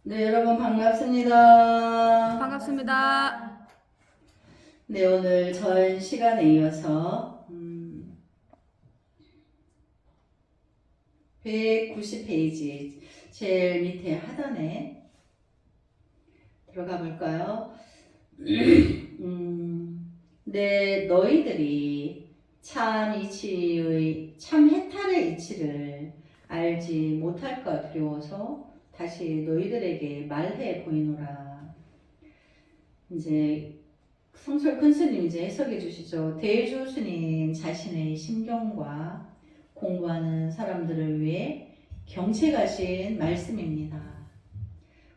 네, 여러분 반갑습니다. 반갑습니다. 네, 오늘 전 시간에 이어서 190페이지 제일 밑에 하단에 들어가 볼까요? 네, 너희들이 참 이치의 참 해탈의 이치를 알지 못할까 두려워서 다시 너희들에게 말해 보이노라. 이제 성철 큰 스님 이제 해석해 주시죠. 대주 스님 자신의 심경과 공부하는 사람들을 위해 경책하신 말씀입니다.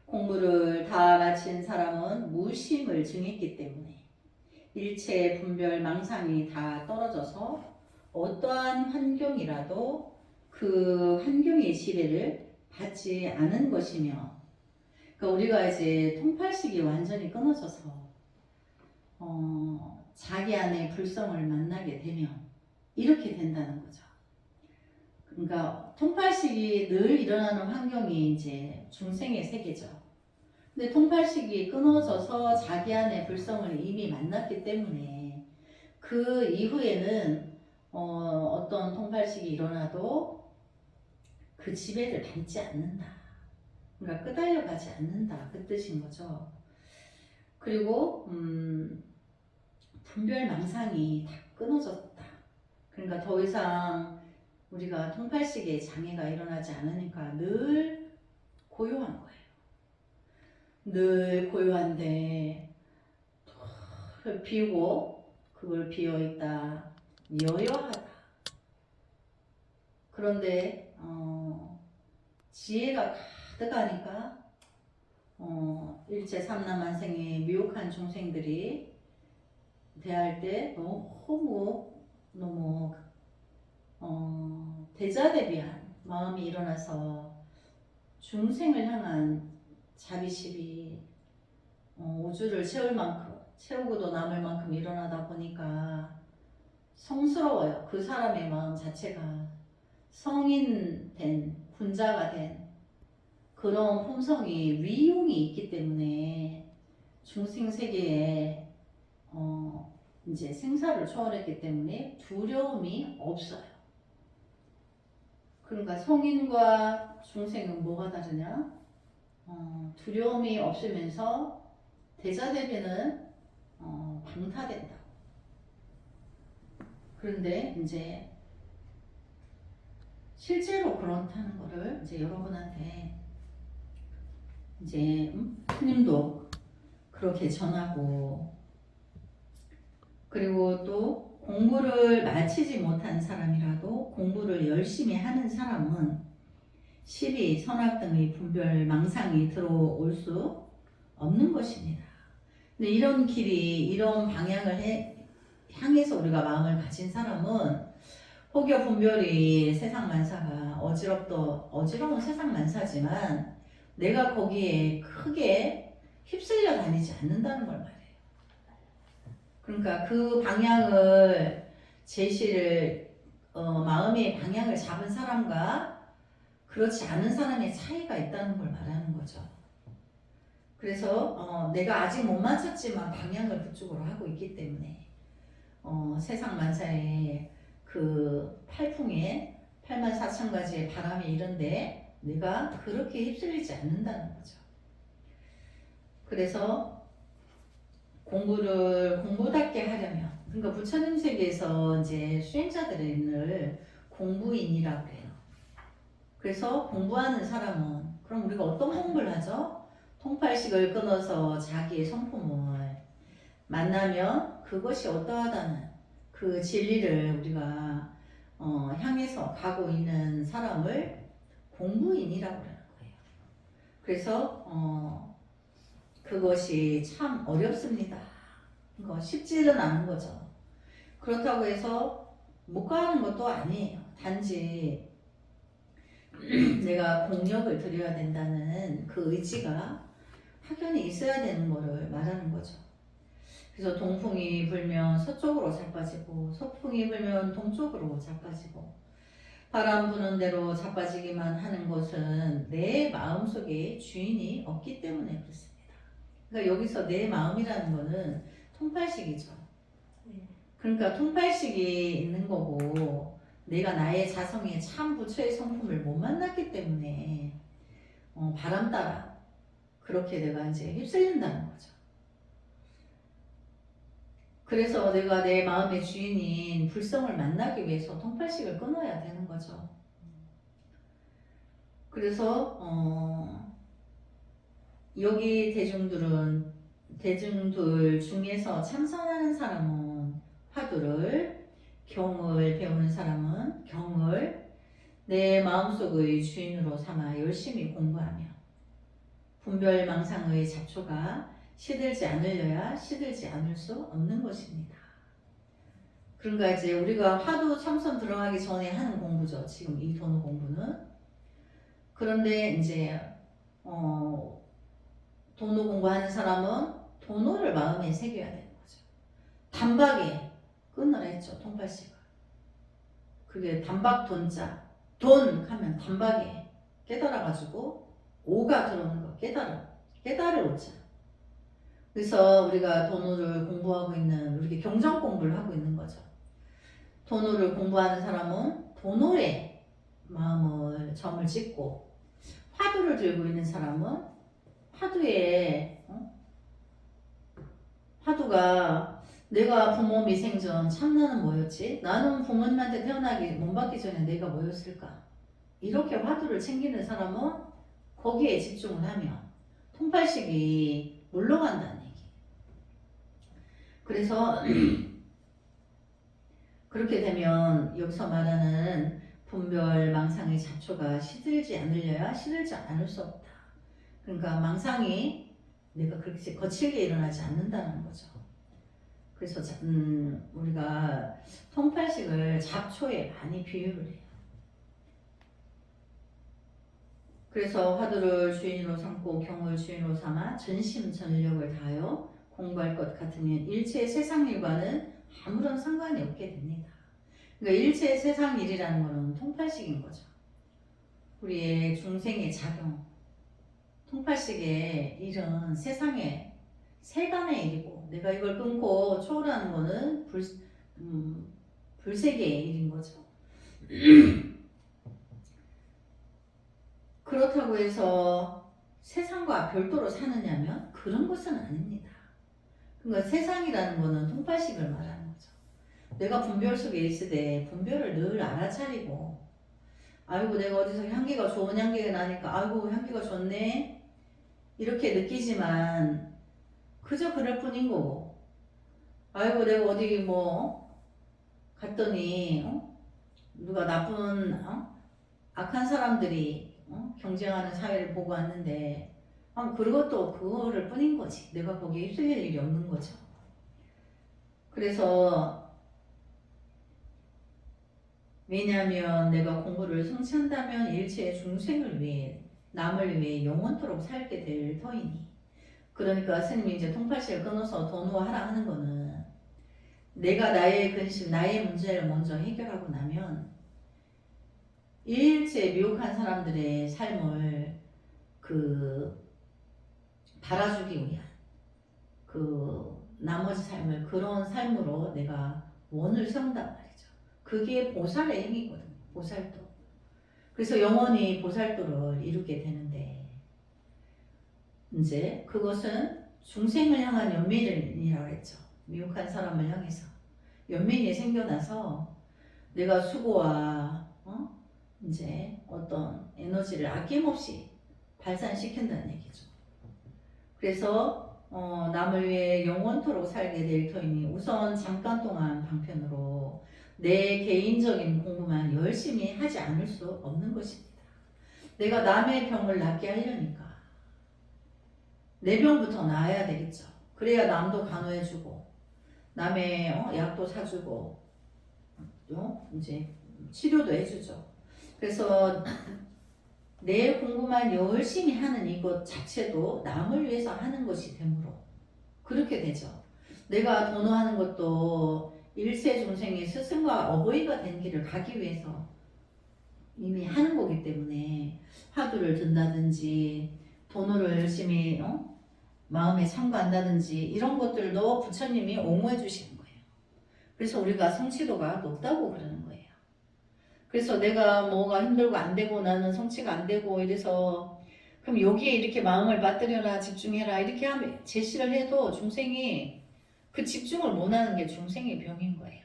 공부를 다 마친 사람은 무심을 증했기 때문에 일체 분별 망상이 다 떨어져서 어떠한 환경이라도 그 환경의 지배를 받지 않은 것이며, 그러니까 우리가 이제 통팔식이 완전히 끊어져서 자기 안에 불성을 만나게 되면 이렇게 된다는 거죠. 그러니까 통팔식이 늘 일어나는 환경이 이제 중생의 세계죠. 근데 통팔식이 끊어져서 자기 안에 불성을 이미 만났기 때문에 그 이후에는 어떤 통팔식이 일어나도 그 지배를 받지 않는다. 그러니까 끄달려 가지 않는다. 그 뜻인 거죠. 그리고 분별 망상이 다 끊어졌다. 그러니까 더 이상 우리가 통팔식에 장애가 일어나지 않으니까 늘 고요한 거예요. 늘 고요한데 비우고 그걸 비어있다. 여여하다. 그런데 지혜가 가득하니까 일체 삼라만생의 미혹한 중생들이 대할 때 너무 대자대비한 마음이 일어나서 중생을 향한 자비심이 우주를 채울 만큼, 채우고도 남을 만큼 일어나다 보니까 성스러워요. 그 사람의 마음 자체가 성인된 군자가 된 그런 품성이 위용이 있기 때문에 중생 세계에 이제 생사를 초월했기 때문에 두려움이 없어요. 그러니까 성인과 중생은 뭐가 다르냐? 두려움이 없으면서 대자대비는 방타된다. 그런데 이제 실제로 그렇다는 거를 이제 여러분한테 이제 스님도 그렇게 전하고, 그리고 또 공부를 마치지 못한 사람이라도 공부를 열심히 하는 사람은 시비, 선악 등의 분별 망상이 들어올 수 없는 것입니다. 근데 이런 길이, 이런 방향을 향해서 우리가 마음을 가진 사람은 혹여 분별이 세상 만사가 어지러운 세상 만사지만 내가 거기에 크게 휩쓸려 다니지 않는다는 걸 말해요. 그러니까 그 방향을 제시를 마음의 방향을 잡은 사람과 그렇지 않은 사람의 차이가 있다는 걸 말하는 거죠. 그래서 내가 아직 못 맞췄지만 방향을 그쪽으로 하고 있기 때문에 세상 만사의 그 팔풍에 84,000가지의 바람이 이런데 내가 그렇게 휩쓸리지 않는다는 거죠. 그래서 공부를 공부답게 하려면, 그러니까 부처님 세계에서 이제 수행자들을 공부인이라고 해요. 그래서 공부하는 사람은 그럼 우리가 어떤 공부를 하죠? 통팔식을 끊어서 자기의 성품을 만나면 그것이 어떠하다는 그 진리를 우리가 향해서 가고 있는 사람을 공부인이라고 하는 거예요. 그래서 그것이 참 어렵습니다. 쉽지는 않은 거죠. 그렇다고 해서 못 가는 것도 아니에요. 단지 내가 공력을 들여야 된다는 그 의지가 확연히 있어야 되는 거를 말하는 거죠. 그래서 동풍이 불면 서쪽으로 자빠지고 서풍이 불면 동쪽으로 자빠지고 바람 부는 대로 자빠지기만 하는 것은 내 마음속에 주인이 없기 때문에 그렇습니다. 그러니까 여기서 내 마음이라는 거는 통팔식이죠. 그러니까 통팔식이 있는 거고 내가 나의 자성의 참 부처의 성품을 못 만났기 때문에 바람 따라 그렇게 내가 이제 휩쓸린다는 거죠. 그래서 내가 내 마음의 주인인 불성을 만나기 위해서 통팔식을 끊어야 되는 거죠. 그래서 여기 대중들 중에서 참선하는 사람은 화두를, 경을 배우는 사람은 경을 내 마음속의 주인으로 삼아 열심히 공부하며 분별망상의 잡초가 시들지 않으려야 시들지 않을 수 없는 것입니다. 그러니까 이제 우리가 화두 참선 들어가기 전에 하는 공부죠. 지금 이 도노 공부는. 그런데 이제 도노 공부하는 사람은 도노를 마음에 새겨야 되는 거죠. 단박에 끊으라 했죠. 통팔식을. 그게 단박 돈자. 돈 하면 단박에 깨달아가지고 오가 들어오는 거 깨달을 오자. 그래서 우리가 도노를 공부하고 있는 우리 경전 공부를 하고 있는 거죠. 도노를 공부하는 사람은 도노에 마음을 점을 찍고 화두를 들고 있는 사람은 화두에 화두가 내가 부모 미생전 참나는 뭐였지? 나는 부모님한테 태어나기 몸 받기 전에 내가 뭐였을까? 이렇게 화두를 챙기는 사람은 거기에 집중을 하면 통팔식이 물러간다는 얘기. 그래서 그렇게 되면 여기서 말하는 분별 망상의 잡초가 시들지 않으려야 시들지 않을 수 없다. 그러니까 망상이 내가 그렇게 거칠게 일어나지 않는다는 거죠. 그래서 우리가 통팔식을 잡초에 많이 비유를 해요. 그래서 화두를 주인으로 삼고 경을 주인으로 삼아 전심전력을 다하여 공부할 것 같으면 일체의 세상 일과는 아무런 상관이 없게 됩니다. 그러니까 일체의 세상 일이라는 것은 통팔식인 거죠. 우리의 중생의 작용, 통팔식의 일은 세상의 세간의 일이고 내가 이걸 끊고 초월하는 것은 불세계의 일인 거죠. 그렇다고 해서 세상과 별도로 사느냐면 그런 것은 아닙니다. 그러니까 세상이라는 것은 통팔식을 말하는 거죠. 내가 분별 속에 있을 때 분별을 늘 알아차리고 아이고 내가 어디서 향기가 좋은 향기가 나니까 아이고 향기가 좋네 이렇게 느끼지만 그저 그럴 뿐인 거고 아이고 내가 어디 뭐 갔더니 누가 나쁜 악한 사람들이 경쟁하는 사회를 보고 왔는데 그것도 그거를 뿐인 거지. 내가 거기에 휩쓸릴 일이 없는 거죠. 그래서 왜냐하면 내가 공부를 성취한다면 일체의 중생을 위해 남을 위해 영원토록 살게 될 터이니 그러니까 스님이 이제 통팔식을 끊어서 도노하라 하는 거는 내가 나의 근심, 나의 문제를 먼저 해결하고 나면 일체 미혹한 사람들의 삶을 달아주기 위한 나머지 삶을 그런 삶으로 내가 원을 세운단 말이죠. 그게 보살의 행위거든요. 보살도. 그래서 영원히 보살도를 이루게 되는데 이제 그것은 중생을 향한 연민이라고 했죠. 미혹한 사람을 향해서 연민이 생겨나서 내가 수고와 이제 어떤 에너지를 아낌없이 발산시킨다는 얘기죠. 그래서 남을 위해 영원토록 살게 될 터이니 우선 잠깐 동안 방편으로 내 개인적인 공부만 열심히 하지 않을 수 없는 것입니다. 내가 남의 병을 낫게 하려니까 내 병부터 나아야 되겠죠. 그래야 남도 간호해주고 남의 약도 사주고 이제 치료도 해주죠. 그래서 내 공부만 열심히 하는 이것 자체도 남을 위해서 하는 것이 되므로 그렇게 되죠. 내가 도노하는 것도 일세 중생이 스승과 어버이가 된 길을 가기 위해서 이미 하는 거기 때문에 화두를 든다든지 돈을 열심히 마음에 참고한다든지 이런 것들도 부처님이 옹호해 주시는 거예요. 그래서 우리가 성취도가 높다고 그러는 거예요. 그래서 내가 뭐가 힘들고 안 되고 나는 성취가 안 되고 이래서 그럼 여기에 이렇게 마음을 빠뜨려라 집중해라 이렇게 하면 제시를 해도 중생이 그 집중을 못하는 게 중생의 병인 거예요.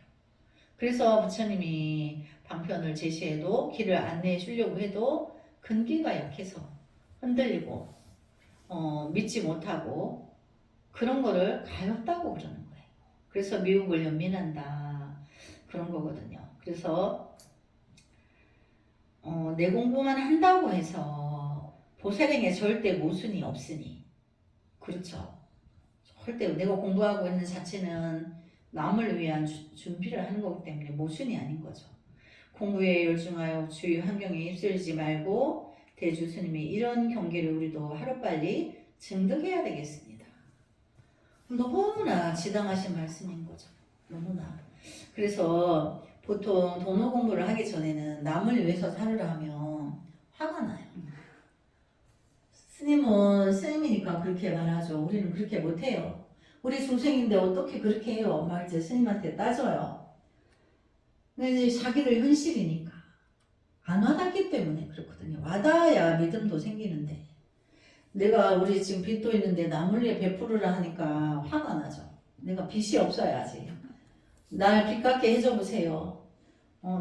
그래서 부처님이 방편을 제시해도 길을 안내해 주려고 해도 근기가 약해서 흔들리고 믿지 못하고 그런 거를 가엾다고 그러는 거예요. 그래서 미혹을 연민한다 그런 거거든요. 그래서 내 공부만 한다고 해서 보살행에 절대 모순이 없으니 그렇죠. 절대 내가 공부하고 있는 자체는 남을 위한 준비를 하는 거기 때문에 모순이 아닌 거죠. 공부에 열중하여 주위 환경에 휩쓸리지 말고 대주 스님이 이런 경계를 우리도 하루빨리 증득해야 되겠습니다. 너무나 지당하신 말씀인 거죠. 너무나. 그래서 보통 도노 공부를 하기 전에는 남을 위해서 살으라 하면 화가 나요. 스님은 스님이니까 그렇게 말하죠. 우리는 그렇게 못해요. 우리 중생인데 어떻게 그렇게 해요? 막 이제 스님한테 따져요. 근데 이제 자기들 현실이니까 안 와닿기 때문에 그렇거든요. 와닿아야 믿음도 생기는데 내가 우리 지금 빚도 있는데 남을 위해 베푸르라 하니까 화가 나죠. 내가 빚이 없어야지. 날 빚 갚게 해줘 보세요.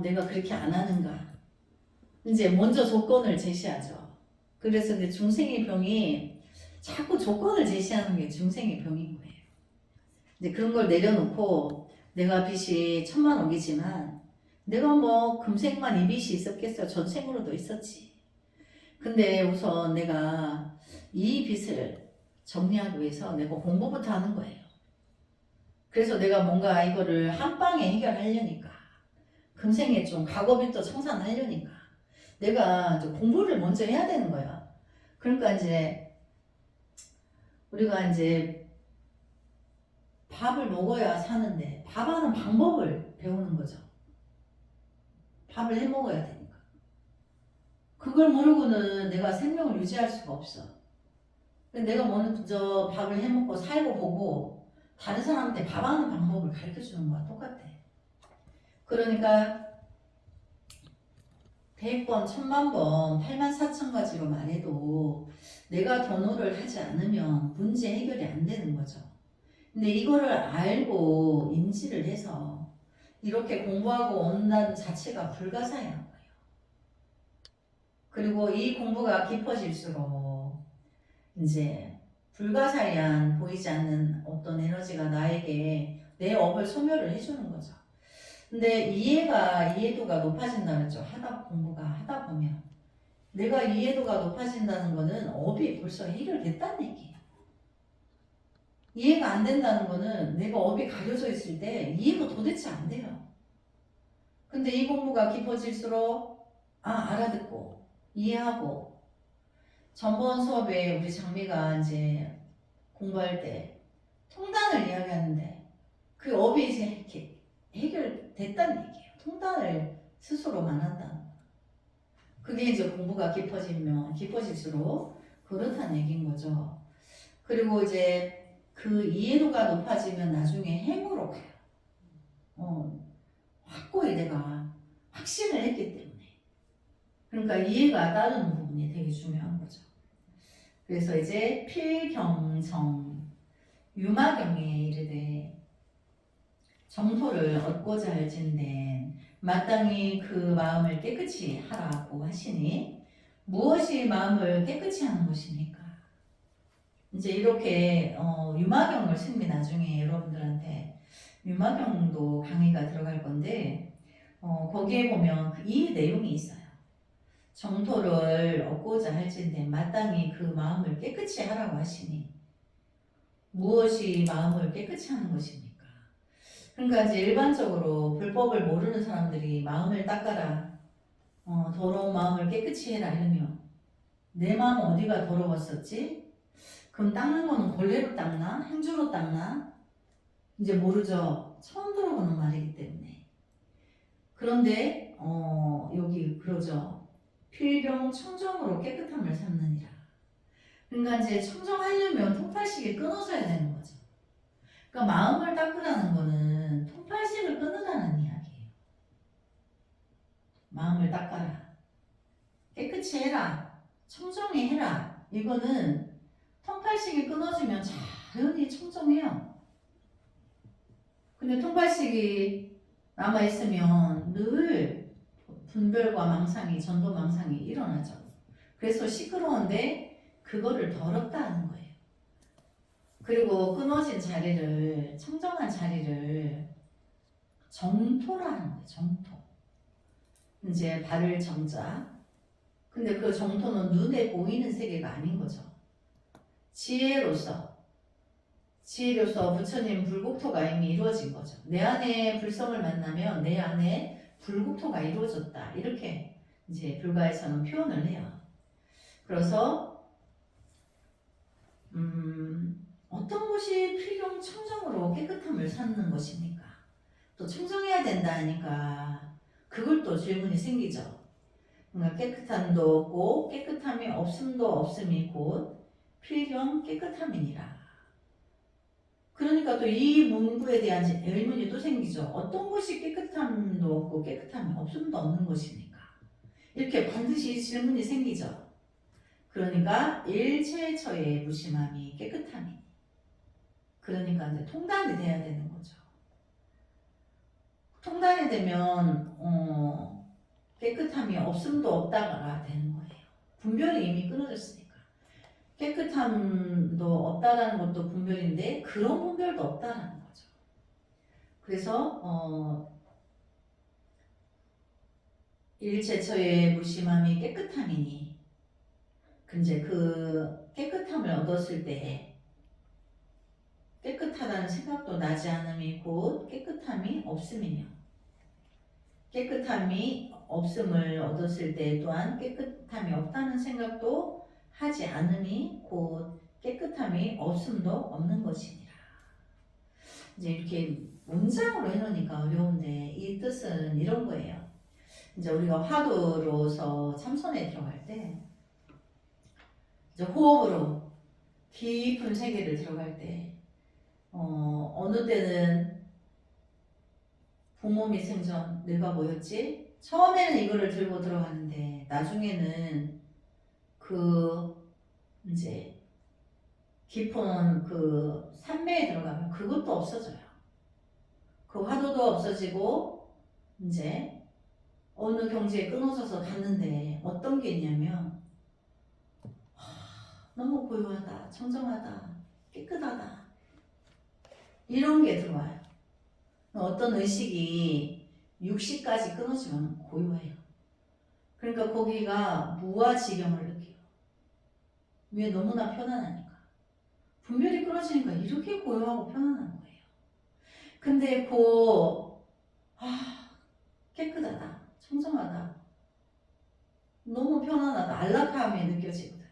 내가 그렇게 안 하는가. 이제 먼저 조건을 제시하죠. 그래서 이제 중생의 병이 자꾸 조건을 제시하는 게 중생의 병인 거예요. 이제 그런 걸 내려놓고 내가 빚이 10,000원이지만 내가 뭐 금생만 이 빚이 있었겠어요. 전생으로도 있었지. 근데 우선 내가 이 빚을 정리하기 위해서 내가 공부부터 하는 거예요. 그래서 내가 뭔가 이거를 한 방에 해결하려니까 금생에 좀 과거빚도 청산하려니까 내가 이제 공부를 먼저 해야 되는 거야. 그러니까 이제 우리가 이제 밥을 먹어야 사는데 밥하는 방법을 배우는 거죠. 밥을 해 먹어야 되니까. 그걸 모르고는 내가 생명을 유지할 수가 없어. 내가 먼저 밥을 해 먹고 살고 보고 다른 사람한테 밥하는 방법을 가르쳐 주는 거와 똑같아. 그러니까 100번, 10,000번, 84,000가지로 말해도 내가 견호를 하지 않으면 문제 해결이 안 되는 거죠. 근데 이거를 알고 인지를 해서 이렇게 공부하고 온다는 자체가 불가사의한 거예요. 그리고 이 공부가 깊어질수록 이제 불가사의한 보이지 않는 어떤 에너지가 나에게 내 업을 소멸을 해주는 거죠. 근데 이해도가 높아진다 그랬죠. 공부가 하다 보면 내가 이해도가 높아진다는 거는 업이 벌써 해결됐다는 얘기예요. 이해가 안 된다는 거는 내가 업이 가려져 있을 때 이해가 도대체 안 돼요. 근데 이 공부가 깊어질수록 알아듣고 이해하고 전번 수업에 우리 장미가 이제 공부할 때 통단을 이야기하는데 그 업이 이제 이렇게 해결됐다는 얘기예요. 통단을 스스로만 한다는 거. 그게 이제 공부가 깊어질수록 그렇다는 얘기인 거죠. 그리고 이제 그 이해도가 높아지면 나중에 행으로 가요. 확고히 내가 확신을 했기 때문에. 그러니까 이해가 따르는 부분이 되게 중요한 거죠. 그래서 이제 필경정, 유마경에 이르되 정토를 얻고자 할진된 마땅히 그 마음을 깨끗이 하라고 하시니 무엇이 마음을 깨끗이 하는 것입니까? 이제 이렇게 유마경을 스님이 나중에 여러분들한테 유마경도 강의가 들어갈 건데 거기에 보면 이 내용이 있어요. 정토를 얻고자 할진대 마땅히 그 마음을 깨끗이 하라고 하시니 무엇이 마음을 깨끗이 하는 것입니까? 그러니까 이제 일반적으로 불법을 모르는 사람들이 마음을 닦아라, 더러운 마음을 깨끗이 해라 이러면 내 마음 어디가 더러웠었지? 그럼 닦는 거는 걸레로 닦나? 행주로 닦나? 이제 모르죠. 처음 들어보는 말이기 때문에. 그런데 여기 그러죠. 필경 청정으로 깨끗함을 삼느니라. 그러니까 이제 청정하려면 통팔식이 끊어져야 되는 거죠. 그러니까 마음을 닦으라는 거는 통팔식을 끊으라는 이야기예요. 마음을 닦아라. 깨끗이 해라. 청정히 해라. 이거는 통팔식이 끊어지면 자연히 청정해요. 근데 통팔식이 남아있으면 늘 분별과 망상이, 전도망상이 일어나죠. 그래서 시끄러운데 그거를 더럽다 하는 거예요. 그리고 끊어진 자리를, 청정한 자리를 정토라는 거예요. 정토. 이제 발을 정자. 근데 그 정토는 눈에 보이는 세계가 아닌 거죠. 지혜로서 부처님 불국토가 이미 이루어진 거죠. 내 안에 불성을 만나면 내 안에 불국토가 이루어졌다. 이렇게 이제 불가에서는 표현을 해요. 그래서 어떤 것이 필경 청정으로 깨끗함을 찾는 것입니까? 또 청정해야 된다 하니까 그걸 또 질문이 생기죠. 그러니까 깨끗함도 없고 깨끗함이 없음도 없음이 곧 필경 깨끗함이니라. 그러니까 또 이 문구에 대한 의문이 또 생기죠. 어떤 것이 깨끗함도 없고 깨끗함이 없음도 없는 것입니까? 이렇게 반드시 질문이 생기죠. 그러니까 일체처의 무심함이 깨끗함이니. 그러니까 이제 통단이 돼야 되는 거죠. 통단이 되면 깨끗함이 없음도 없다가 되는 거예요. 분별이 이미 끊어졌으니까. 깨끗함도 없다라는 것도 분별인데 그런 분별도 없다라는 거죠. 그래서 일체처의 무심함이 깨끗함이니 이제 그 깨끗함을 얻었을 때 깨끗하다는 생각도 나지 않음이 곧 깨끗함이 없음이며 깨끗함이 없음을 얻었을 때 또한 깨끗함이 없다는 생각도 하지 않음이 곧 깨끗함이 없음도 없는 것이니라. 이제 이렇게 문장으로 해놓으니까 어려운데 이 뜻은 이런 거예요. 이제 우리가 화두로서 참선에 들어갈 때 이제 호흡으로 깊은 세계를 들어갈 때 어느 때는 부모 미생전 내가 뭐였지? 처음에는 이거를 들고 들어가는데 나중에는 그 이제 깊은 그 산매에 들어가면 그것도 없어져요. 그 화두도 없어지고 이제 어느 경지에 끊어져서 갔는데 어떤 게 있냐면 너무 고요하다, 청정하다, 깨끗하다 이런 게 들어와요. 어떤 의식이 육식까지 끊어지면 고요해요. 그러니까 거기가 무아지경을 느껴요. 왜? 너무나 편안하니까. 분별이 끊어지니까 이렇게 고요하고 편안한 거예요. 근데 깨끗하다, 청정하다, 너무 편안하다, 안락함이 느껴지거든요.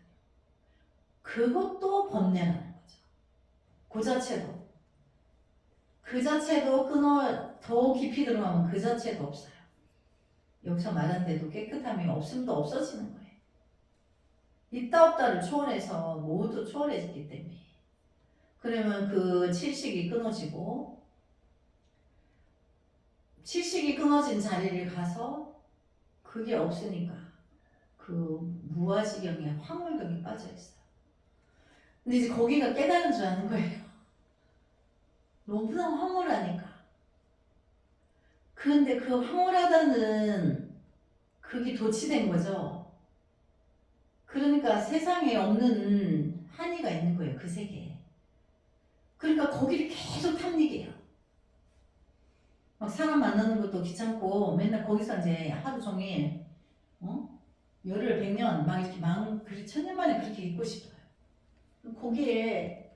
그것도 번뇌라는 거죠. 그 자체도 더 깊이 들어가면 그 자체도 없어요. 여기서 말한 대로 깨끗함이 없음도 없어지는 거예요. 있다 없다를 초월해서 모두 초월해졌기 때문에. 그러면 그 칠식이 끊어지고 칠식이 끊어진 자리를 가서 그게 없으니까 그 무아지경에 황홀경에 빠져있어요. 근데 이제 거기가 깨달은 줄 아는 거예요. 너무나 황홀하니까. 그런데 그 황홀하다는 그게 도취된 거죠. 그러니까 세상에 없는 한이가 있는 거예요. 그 세계에. 그러니까 거기를 계속 탐닉해요. 막 사람 만나는 것도 귀찮고 맨날 거기서 이제 하루 종일 열흘 100년 막 이렇게 천년만에 그렇게 있고 싶어요. 거기에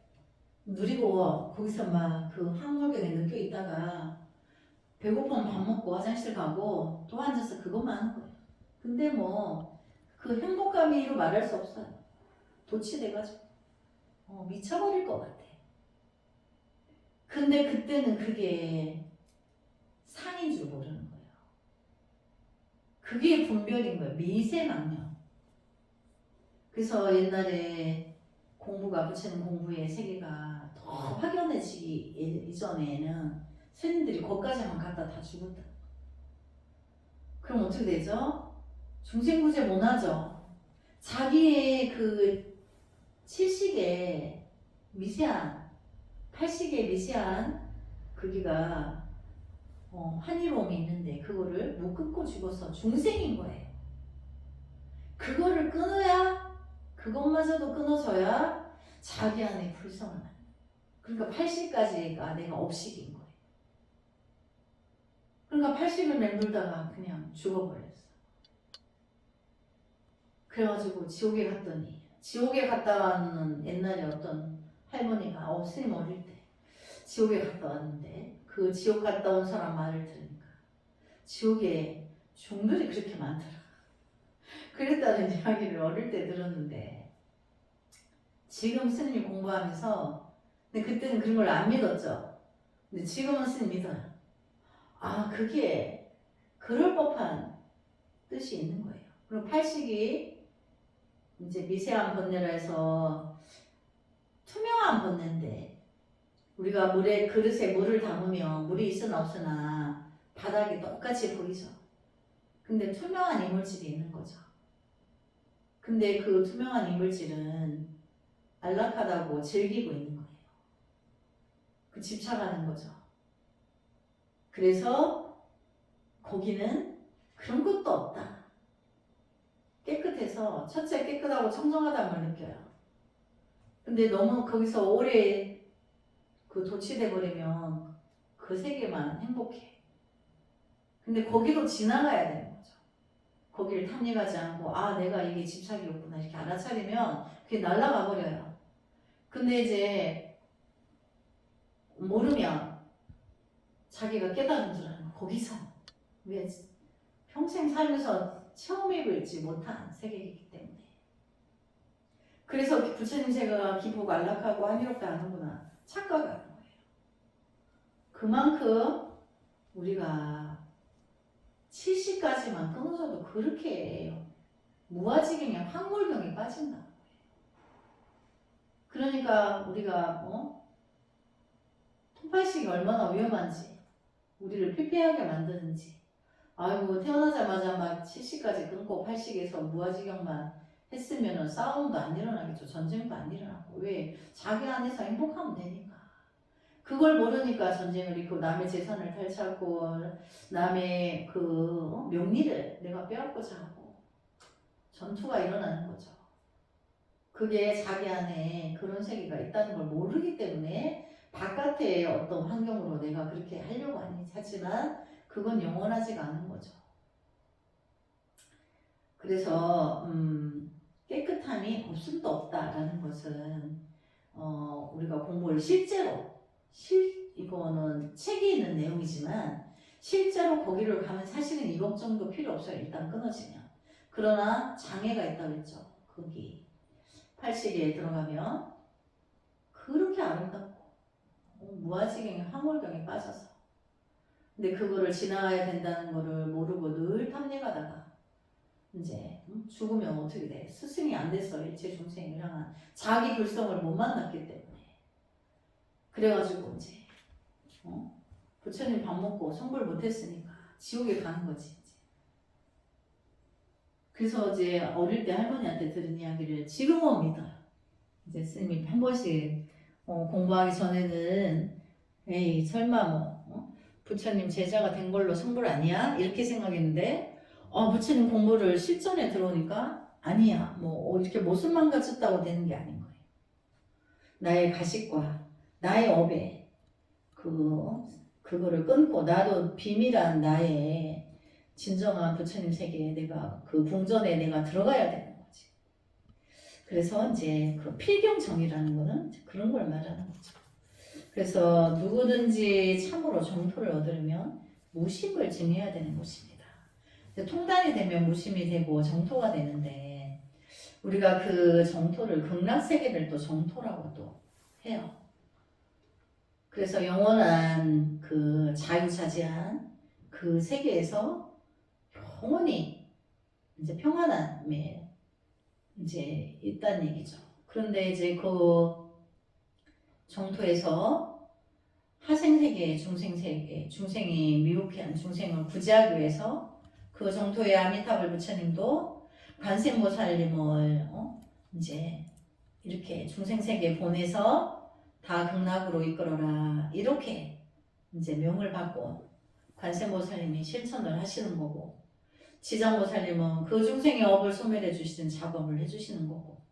누리고 거기서 막 그 황홀경에 느껴 있다가 배고프면 밥 먹고 화장실 가고 또 앉아서 그것만 하는 거예요. 근데 뭐 그 행복감이로 말할 수 없어요. 도취돼가지고 미쳐버릴 것 같아. 근데 그때는 그게 상인 줄 모르는 거예요. 그게 분별인 거예요. 미세망령. 그래서 옛날에 공부가 부처님 공부의 세계가 더 확연해지기 이전에는 스님들이 거기까지만 갖다 다 죽었다. 그럼 어떻게 되죠? 중생구제 못하죠. 자기의 그 7식의 미세한 8식의 미세한 그기가 한이로움이 있는데 그거를 못 끊고 죽어서 중생인 거예요. 그거를 끊어야 그것마저도 끊어져야 자기 안에 불성을 만나. 그러니까 8식까지가 내가 업식인 거예요. 그러니까 8식을 맴돌다가 그냥 죽어버렸어. 그래가지고 지옥에 갔더니 지옥에 갔다 왔는 옛날에 어떤 할머니가 스님 어릴 때 지옥에 갔다 왔는데 그 지옥 갔다 온 사람 말을 들으니까 지옥에 종들이 그렇게 많더라. 그랬다는 이야기를 어릴 때 들었는데 지금 스님이 공부하면서 근데 그때는 그런 걸 안 믿었죠. 근데 지금은 스님 믿어요. 아 그게 그럴 법한 뜻이 있는 거예요. 그리고 8식이 이제 미세한 번뇌라 해서 투명한 번뇌인데 우리가 그릇에 물을 담으면 물이 있으나 없으나 바닥이 똑같이 보이죠. 근데 투명한 이물질이 있는 거죠. 근데 그 투명한 이물질은 안락하다고 즐기고 있는 거예요. 그 집착하는 거죠. 그래서 거기는 그런 것도 없다. 깨끗해서 첫째 깨끗하고 청정하다는 걸 느껴요. 근데 너무 거기서 오래 도취돼 버리면 그 세계만 행복해. 근데 거기도 지나가야 되는 거죠. 거기를 탐닉하지 않고 내가 이게 집착이었구나 이렇게 알아차리면 그게 날아가 버려요. 근데 이제 모르면 자기가 깨달은 줄 아는 거기서 왜 평생 살면서 체험해보지 못한 세계이기 때문에 그래서 부처님 제가 기복 안락하고 한이롭게 하는구나 착각하는 거예요. 그만큼 우리가 70까지만 끊어져도 그렇게 무아지경에 황홀경에 빠진다는 거예요. 그러니까 우리가 통팔식이 얼마나 위험한지 우리를 피폐하게 만드는지 아이고 태어나자마자 막 70까지 끊고 80에서 무아지경만 했으면 싸움도 안 일어나겠죠. 전쟁도 안 일어나고 왜? 자기 안에서 행복하면 되니까. 그걸 모르니까 전쟁을 일고 남의 재산을 탈취하고 남의 명리를 내가 빼앗고자 하고 전투가 일어나는 거죠. 그게 자기 안에 그런 세계가 있다는 걸 모르기 때문에 바깥의 어떤 환경으로 내가 그렇게 하려고 하지만 그건 영원하지가 않은 거죠. 그래서 깨끗함이 없음도 없다라는 것은 우리가 공부를 실제로 이거는 책에 있는 내용이지만 실제로 거기를 가면 사실은 이 걱정도 필요 없어요. 일단 끊어지면. 그러나 장애가 있다고 했죠. 거기 80에 들어가면 그렇게 아름답고 무아지경에 황홀경에 빠져서 근데 그거를 지나가야 된다는 거를 모르고 늘 탐닉하다가 이제 죽으면 어떻게 돼? 스승이 안 됐어. 일체 중생을 향한 자기 불성을 못 만났기 때문에 그래가지고 이제 부처님 밥 먹고 성불 못했으니까 지옥에 가는 거지. 이제. 그래서 이제 어릴 때 할머니한테 들은 이야기를 지금은 믿어요. 이제 스님이 한 번씩 공부하기 전에는 에이 설마 부처님 제자가 된 걸로 성불 아니야? 이렇게 생각했는데 부처님 공부를 실전에 들어오니까 아니야. 이렇게 못을 망가졌다고 되는 게 아닌 거예요. 나의 가식과 나의 업에 그거를 끊고 나도 비밀한 나의 진정한 부처님 세계에 내가 그 궁전에 내가 들어가야 되는 거지. 그래서 이제 그 필경정이라는 거는 그런 걸 말하는 거죠. 그래서 누구든지 참으로 정토를 얻으려면 무심을 증해야 되는 것입니다. 통단이 되면 무심이 되고 정토가 되는데 우리가 그 정토를 극락세계를 또 정토라고 또 해요. 그래서 영원한 그 자유자재한 그 세계에서 영원히 이제 평안함에 이제 있다는 얘기죠. 그런데 이제 그 정토에서 하생세계, 중생세계, 중생이 미혹한 중생을 구제하기 위해서 그 정토의 아미타불 부처님도 관세음보살님을 이제 이렇게 중생세계에 보내서 다 극락으로 이끌어라 이렇게 이제 명을 받고 관세음보살님이 실천을 하시는 거고, 지장보살님은 그 중생의 업을 소멸해 주시는 작업을 해주시는 거고,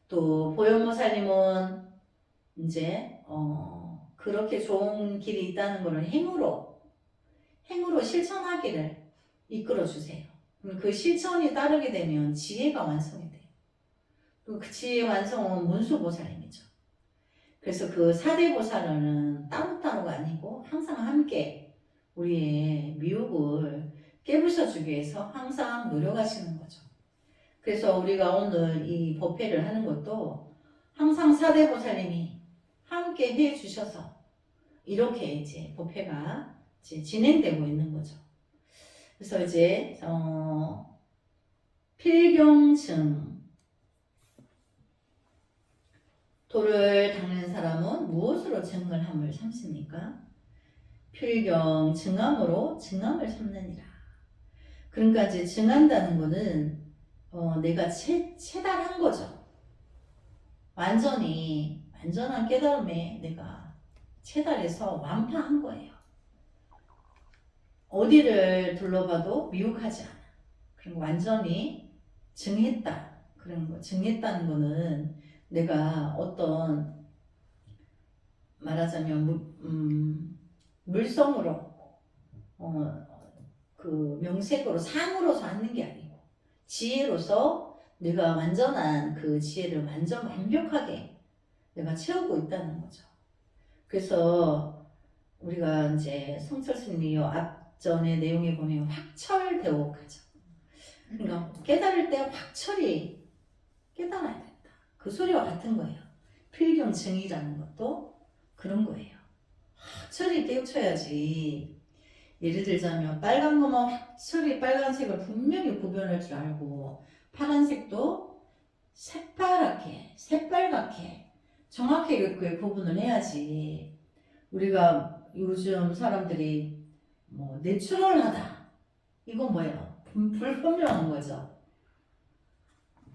또 보현보살님은 이제 그렇게 좋은 길이 있다는 것을 행으로 실천하기를 이끌어 주세요. 그 실천이 따르게 되면 지혜가 완성이 돼요. 또 그 지혜 완성은 문수보살님이죠. 그래서 그 사대보살은 따로따로가 아니고 항상 함께 우리의 미혹을 깨부셔주기 위해서 항상 노력하시는 거죠. 그래서 우리가 오늘 이 법회를 하는 것도 항상 사대보살님이 함께 해주셔서 이렇게 이제 법회가 이제 진행되고 있는 거죠. 그래서 이제 필경증 도를 닦는 사람은 무엇으로 증을 함을 삼습니까? 필경 증함으로 증함을 삼느니라. 그러니까 이제 증한다는 거는 내가 체달한 거죠. 완전한 깨달음에 내가 체달해서 완파한 거예요. 어디를 둘러봐도 미혹하지 않아. 그리고 완전히 증했다. 그런 거. 증했다는 거는 내가 어떤 말하자면 물성으로 그 명색으로 상으로서 하는 게 아니고 지혜로서 내가 완전한 그 지혜를 완벽하게 내가 채우고 있다는 거죠. 그래서 우리가 이제 성철스님이 앞전의 내용에 보면 확철대옥하죠. 그러니까 깨달을 때 확철이 깨달아야 된다. 그 소리와 같은 거예요. 필경증이라는 것도 그런 거예요. 확철이 깨우쳐야지. 예를 들자면 빨간 거만 확철이 빨간색을 분명히 구별할 줄 알고, 파란색도 새빨갛게 정확하게 그 구분을 해야지. 우리가 요즘 사람들이 뭐 내추럴하다, 이건 뭐예요? 불분명한 거죠.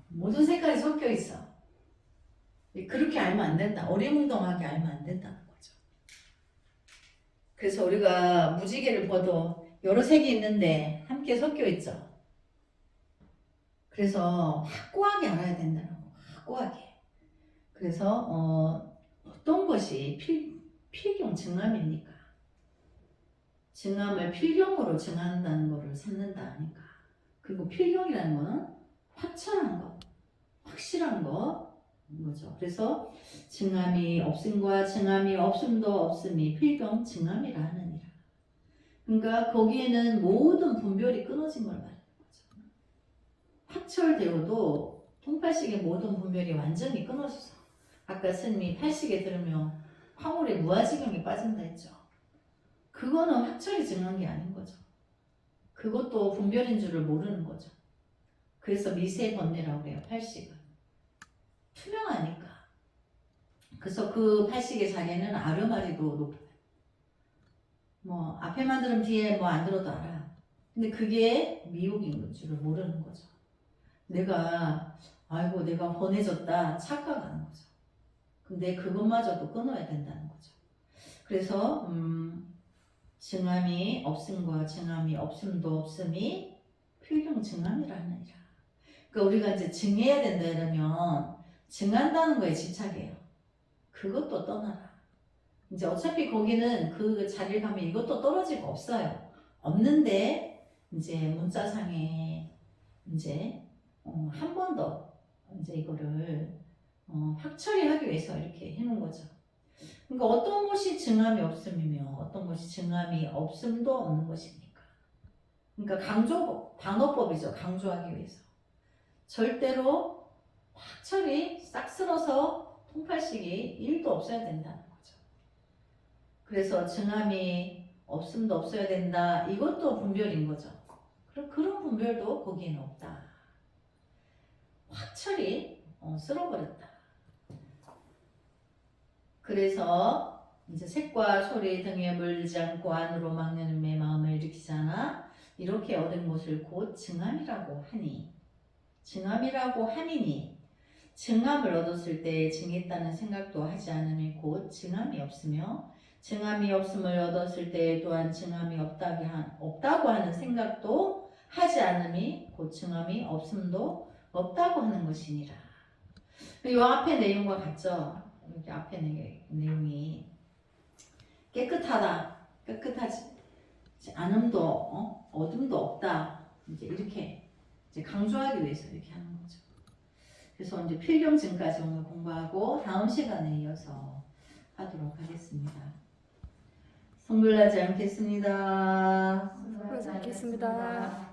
모든 색깔이 섞여 있어. 그렇게 알면 안 된다. 어리뭉덩하게 알면 안 된다는 거죠. 그래서 우리가 무지개를 봐도 여러 색이 있는데 함께 섞여 있죠. 그래서 확고하게 알아야 된다는 거. 확고하게. 그래서 어떤 것이 필경 증함입니까? 증함을 필경으로 증한다는 것을 삼는다 하니까. 그리고 필경이라는 거는 확철한 것, 확실한 거죠. 그래서 증함이 없음과 증함이 없음도 없음이 필경 증함이라 하느니라. 그러니까 거기에는 모든 분별이 끊어진 걸 말하는 거죠. 확철되어도 통팔식의 모든 분별이 완전히 끊어져서, 아까 스님이 팔식에 들으면 화물에 무아지경에 빠진다 했죠. 그거는 확철이 증한 게 아닌 거죠. 그것도 분별인 줄을 모르는 거죠. 그래서 미세번뇌라고 해요. 팔식은 투명하니까. 그래서 그 팔식의 자리는 아르마리도 높아요. 뭐 앞에만 들으면 뒤에 뭐 안 들어도 알아. 근데 그게 미혹인 줄을 모르는 거죠. 내가 번해졌다 착각하는 거죠. 근데 그것마저도 끊어야 된다는 거죠. 그래서 증함이 없음과 증함이 없음도 없음이 필경 증함이라 하느니라. 그러니까 우리가 이제 증해야 된다 이러면 증한다는 거에 집착해요. 그것도 떠나라. 이제 어차피 거기는 그 자리를 가면 이것도 떨어지고 없어요. 없는데 이제 문자상에 이제 한 번 더 이제 이거를 확철이 하기 위해서 이렇게 해놓은 거죠. 그러니까 어떤 것이 증함이 없음이며 어떤 것이 증함이 없음도 없는 것입니까? 그러니까 방어법이죠. 강조하기 위해서. 절대로 확철이 싹 쓸어서 통팔식이 1도 없어야 된다는 거죠. 그래서 증함이 없음도 없어야 된다. 이것도 분별인 거죠. 그런 분별도 거기에는 없다. 확철이 쓸어버렸다. 그래서 이제 색과 소리 등에 물리지 않고 안으로 막는 내 마음을 일으키잖아. 이렇게 얻은 것을 곧 증함이라고 하니. 증함이라고 하니니. 증함을 얻었을 때 증했다는 생각도 하지 않으니 곧 증함이 없으며, 증함이 없음을 얻었을 때 또한 증함이 없다고 하는 생각도 하지 않음이 곧 증함이 없음도 없다고 하는 것이니라. 이 앞에 내용과 같죠? 이렇게 앞에 내용이 깨끗하다, 깨끗하지 않음도 어둠도 없다. 이제 이렇게 이제 강조하기 위해서 이렇게 하는 거죠. 그래서 이제 필경증까지 오늘 공부하고 다음 시간에 이어서 하도록 하겠습니다. 성불나지 않겠습니다. 그러지 않겠습니다.